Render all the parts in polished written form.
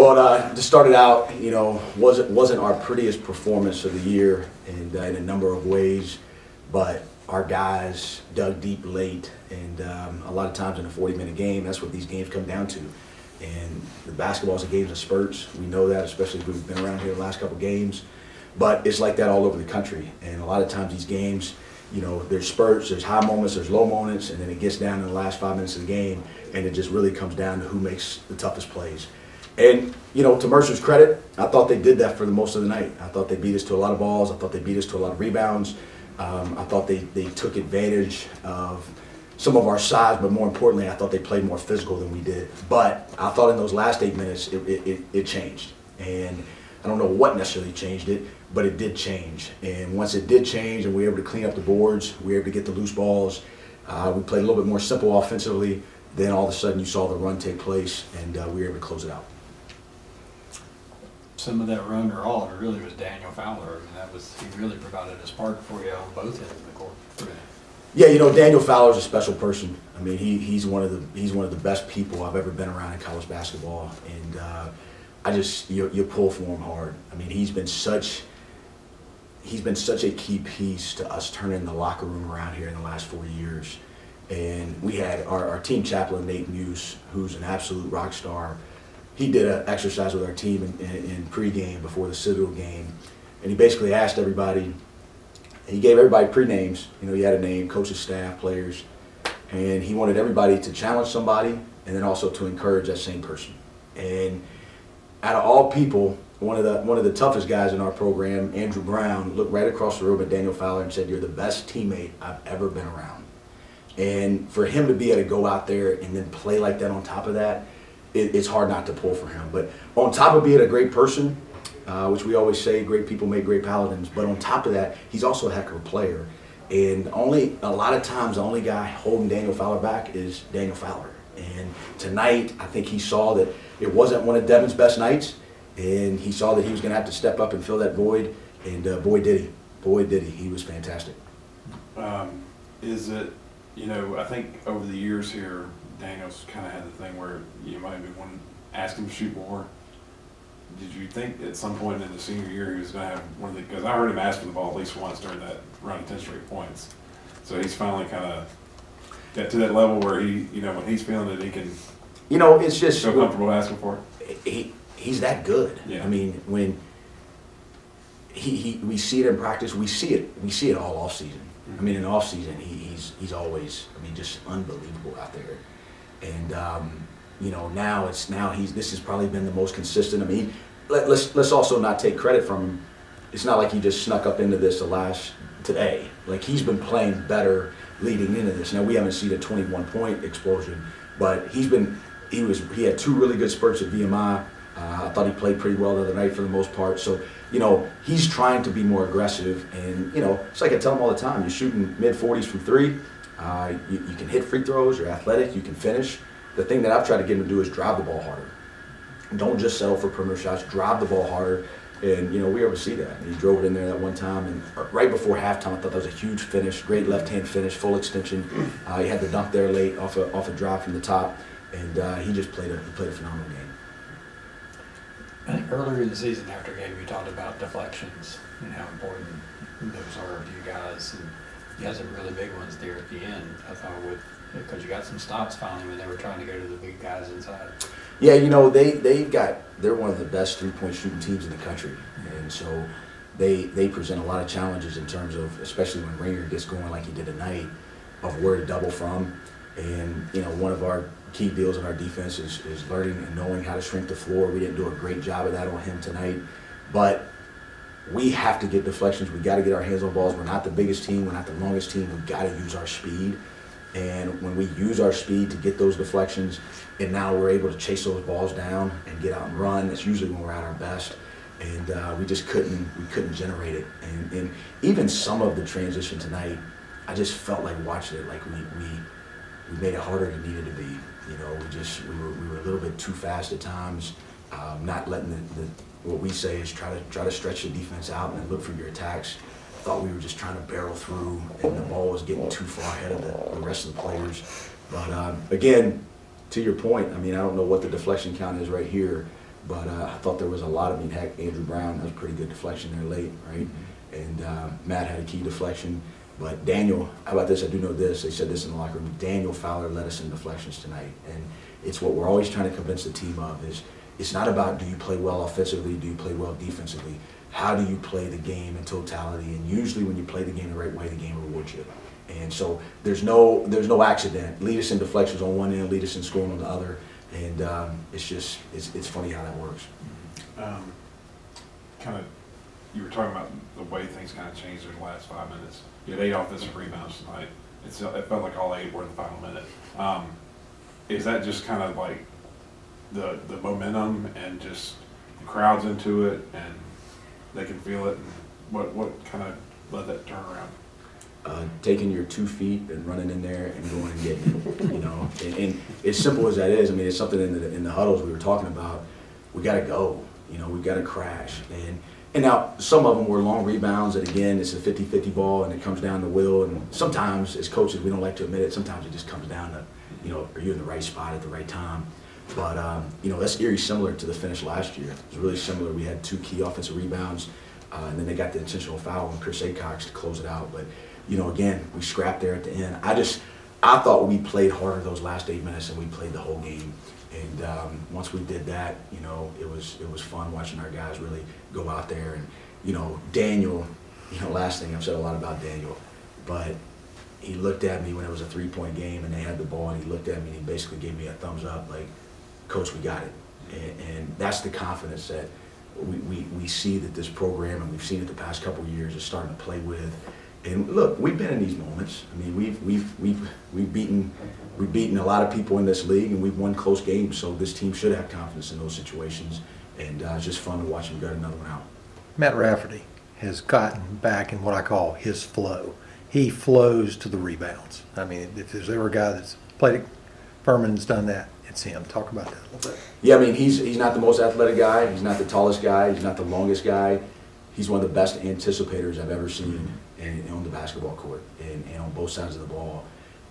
Well, to start it out, you know, wasn't our prettiest performance of the year in a number of ways, but our guys dug deep late, and a lot of times in a 40-minute game, that's what these games come down to. And the basketball's a game of spurts. We know that, especially if we've been around here the last couple games. But it's like that all over the country. And a lot of times these games, you know, there's spurts, there's high moments, there's low moments, and then it gets down in the last 5 minutes of the game, and it just really comes down to who makes the toughest plays. And, you know, to Mercer's credit, I thought they did that for the most of the night. I thought they beat us to a lot of balls. I thought they beat us to a lot of rebounds. I thought they took advantage of some of our size, but more importantly, I thought they played more physical than we did. But I thought in those last 8 minutes, it changed. And I don't know what necessarily changed it, but it did change. And once it did change and we were able to clean up the boards, we were able to get the loose balls, we played a little bit more simple offensively, then all of a sudden you saw the run take place, and we were able to close it out. Some of that run, or all of it, really was Daniel Fowler. I mean, he really provided a spark for you on both ends of the court. Yeah, you know, Daniel Fowler's a special person. I mean, he's one of the best people I've ever been around in college basketball, and you pull for him hard. I mean, he's been such a key piece to us turning the locker room around here in the last 4 years. And we had our team chaplain, Nate Muse, who's an absolute rock star. He did an exercise with our team in pregame before the Citadel game, and he basically asked everybody, he gave everybody pre-names. You know, he had a name, coaches, staff, players, and he wanted everybody to challenge somebody and then also to encourage that same person. And out of all people, one of the toughest guys in our program, Andrew Brown, looked right across the room at Daniel Fowler and said, "You're the best teammate I've ever been around." And for him to be able to go out there and then play like that on top of that, it's hard not to pull for him. But on top of being a great person, which we always say, great people make great Paladins, but on top of that, he's also a heck of a player. And a lot of times, the only guy holding Daniel Fowler back is Daniel Fowler. And tonight, I think he saw that it wasn't one of Devin's best nights, and he saw that he was going to have to step up and fill that void, and boy did he. Boy did he. He was fantastic. Is it, you know, I think over the years here, Daniel's kind of had the thing where you might be one ask him to shoot more. Did you think at some point in the senior year he was going to have one of the, because I heard him ask for the ball at least once during that run of 10 straight points. So he's finally kind of got to that level where he, you know, when he's feeling it, he can, you know, it's just so comfortable asking for it. He's that good. Yeah. I mean, when we see it in practice, we see it all off season. Mm-hmm. I mean, in off season, he's always, I mean, just unbelievable out there. And you know, this has probably been the most consistent. I mean, let's also not take credit from him. It's not like he just snuck up into this today. Like, he's been playing better leading into this. Now, we haven't seen a 21-point explosion, but he had 2 really good spurts at VMI. I thought he played pretty well the other night for the most part. So, you know, he's trying to be more aggressive. And, you know, it's like I tell him all the time, you're shooting mid-40s from 3. You can hit free throws, you're athletic, you can finish. The thing that I've tried to get him to do is drive the ball harder. Don't just settle for perimeter shots, drive the ball harder. And, you know, we ever see that. And he drove it in there that one time, and right before halftime, I thought that was a huge finish, great left-hand finish, full extension. He had the dunk there late off a drive from the top, and he just played a phenomenal game. I think earlier in the season after game you talked about deflections and how important those are to you guys. And you had some really big ones there at the end, I thought, because you got some stops finally when they were trying to go to the big guys inside. Yeah, you know, they're one of the best 3-point shooting teams in the country, and so they present a lot of challenges in terms of, especially when Rainier gets going like he did tonight, of where to double from. And, you know, one of our key deals in our defense is learning and knowing how to shrink the floor. We didn't do a great job of that on him tonight, but we have to get deflections. We got to get our hands on balls. We're not the biggest team. We're not the longest team. We've got to use our speed. And when we use our speed to get those deflections, and now we're able to chase those balls down and get out and run, that's usually when we're at our best. And we just couldn't generate it. And even some of the transition tonight, I just felt like watching it, like we made it harder than it needed to be. You know, we were a little bit too fast at times, not letting what we say is try to stretch the defense out and then look for your attacks. Thought we were just trying to barrel through, and the ball was getting too far ahead of the rest of the players. But again, to your point, I mean, I don't know what the deflection count is right here, But I thought there was a lot of, I mean, heck, Andrew Brown, that was a pretty good deflection there late, right? And Matt had a key deflection. But Daniel, how about this? I do know this. They said this in the locker room. Daniel Fowler led us in deflections tonight. And it's what we're always trying to convince the team of is it's not about do you play well offensively, do you play well defensively. How do you play the game in totality? And usually when you play the game the right way, the game rewards you. And so there's no accident. Lead us in deflections on one end, lead us in scoring on the other. And it's funny how that works. Kind of, you were talking about the way things kind of changed in the last 5 minutes. You had 8 offensive rebounds tonight. It felt like all 8 were in the final minute. Is that just kind of like the momentum and just the crowd's into it and they can feel it? And what kind of led that turnaround? Taking your 2 feet and running in there and going and getting it, you know. And as simple as that is, I mean, it's something in the huddles we were talking about. We got to go, you know. We got to crash. And now some of them were long rebounds, and again, it's a 50-50 ball, and it comes down to will. And sometimes, as coaches, we don't like to admit it. Sometimes it just comes down to, you know, are you in the right spot at the right time? But you know, that's eerie similar to the finish last year. It was really similar. We had 2 key offensive rebounds, and then they got the intentional foul on Chris Acox to close it out. But you know, again, we scrapped there at the end. I thought we played harder those last 8 minutes than we played the whole game. And once we did that, you know, it was fun watching our guys really go out there. And you know, Daniel, you know, last thing, I've said a lot about Daniel, but he looked at me when it was a 3-point game and they had the ball, and he looked at me and he basically gave me a thumbs up, like, Coach, we got it. And that's the confidence that we see that this program, and we've seen it the past couple of years, is starting to play with. And look, we've been in these moments. I mean, we've beaten a lot of people in this league, and we've won close games. So this team should have confidence in those situations, and it's just fun to watch them gut another one out. Matt Rafferty has gotten back in what I call his flow. He flows to the rebounds. I mean, if there's ever a guy that's played at Furman and's done that, it's him. Talk about that a little bit. Yeah, I mean, he's not the most athletic guy. He's not the tallest guy. He's not the longest guy. He's one of the best anticipators I've ever seen on the basketball court and on both sides of the ball.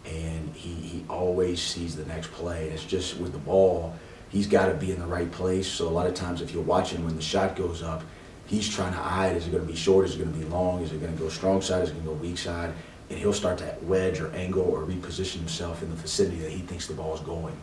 And he always sees the next play. And it's just with the ball, he's got to be in the right place. So a lot of times if you're watching when the shot goes up, he's trying to eye it. Is it going to be short? Is it going to be long? Is it going to go strong side? Is it going to go weak side? And he'll start to wedge or angle or reposition himself in the vicinity that he thinks the ball is going.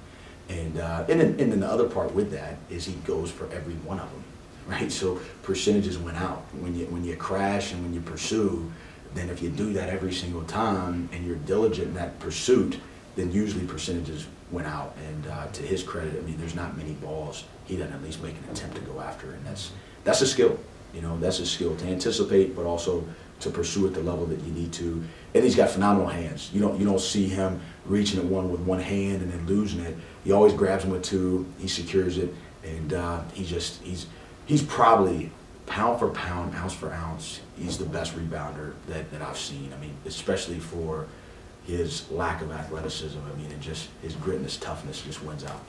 And then the other part with that is he goes for every one of them, right? So percentages went out. When you crash and when you pursue, then if you do that every single time and you're diligent in that pursuit, then usually percentages went out. And to his credit, I mean, there's not many balls he doesn't at least make an attempt to go after, and that's a skill. You know, that's a skill to anticipate, but also to pursue at the level that you need to. And he's got phenomenal hands. You don't see him reaching at one with one hand and then losing it. He always grabs them with 2. He secures it, and he's probably pound for pound, ounce for ounce, he's the best rebounder that I've seen. I mean, especially for his lack of athleticism. I mean, and just his grit and his toughness just wins out.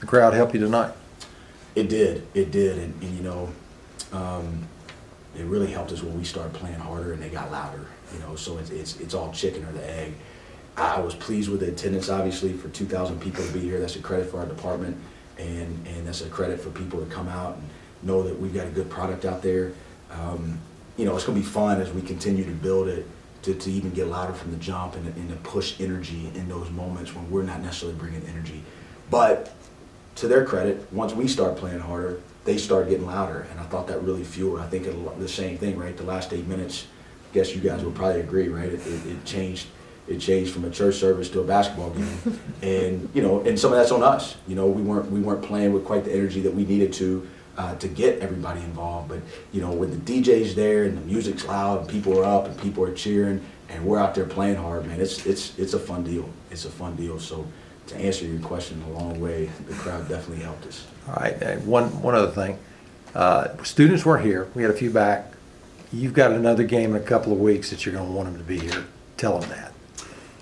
The crowd helped you tonight. It did, and you know, it really helped us when we started playing harder and they got louder. You know, so it's all chicken or the egg. I was pleased with the attendance, obviously, for 2,000 people to be here. That's a credit for our department, and that's a credit for people to come out and know that we've got a good product out there. You know, it's going to be fun as we continue to build it to even get louder from the jump and to push energy in those moments when we're not necessarily bringing energy. But to their credit, once we start playing harder, they start getting louder, and I thought that really fueled. I think the same thing, right? The last 8 minutes, I guess you guys would probably agree, right? It changed. It changed from a church service to a basketball game, and you know, and some of that's on us. You know, we weren't playing with quite the energy that we needed to get everybody involved. But you know, when the DJ's there and the music's loud and people are up and people are cheering and we're out there playing hard, man, it's a fun deal. It's a fun deal. So to answer your question in a long way, the crowd definitely helped us. All right, and one other thing. Students weren't here. We had a few back. You've got another game in a couple of weeks that you're going to want them to be here. Tell them that.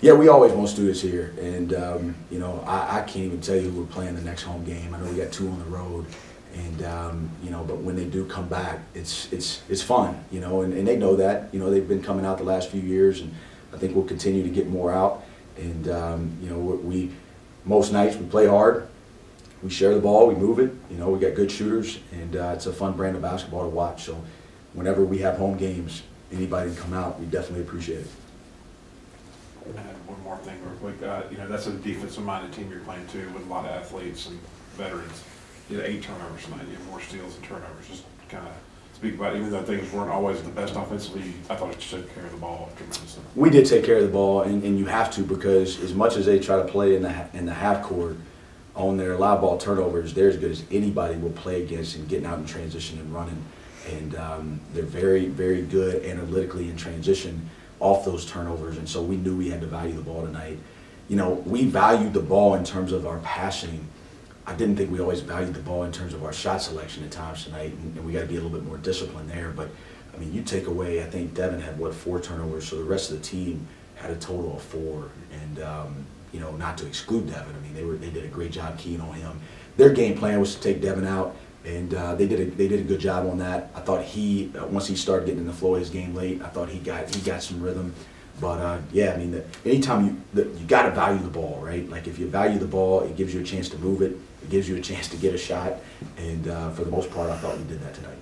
Yeah, we always want students here, and you know, I can't even tell you who we're playing the next home game. I know we got 2 on the road, and you know, but when they do come back, it's fun, you know, and they know that. You know, they've been coming out the last few years, and I think we'll continue to get more out. And you know, most nights we play hard. we share the ball, we move it. You know, we got good shooters, and it's a fun brand of basketball to watch. So whenever we have home games, anybody can come out, we definitely appreciate it. And one more thing real quick, you know, that's a defensive-minded team you're playing too, with a lot of athletes and veterans. You had 8 turnovers tonight, you had more steals and turnovers. Just kind of speak about it. Even though things weren't always the best offensively, I thought it took care of the ball tremendously. We did take care of the ball, and you have to, because as much as they try to play in the half court on their live ball turnovers, they're as good as anybody will play against and getting out in transition and running. And they're very, very good analytically in transition off those turnovers, and so we knew we had to value the ball tonight. You know, we valued the ball in terms of our passing. I didn't think we always valued the ball in terms of our shot selection at times tonight, and we got to be a little bit more disciplined there. But I mean, you take away, I think Devin had 4 turnovers, so the rest of the team had a total of 4. And you know, not to exclude Devin, I mean, they did a great job keying on him. Their game plan was to take Devin out, and they did a good job on that. I thought once he started getting in the flow of his game late, I thought he got some rhythm. But yeah, I mean, anytime you got to value the ball, right? Like if you value the ball, it gives you a chance to move it. It gives you a chance to get a shot, and for the most part, I thought we did that tonight.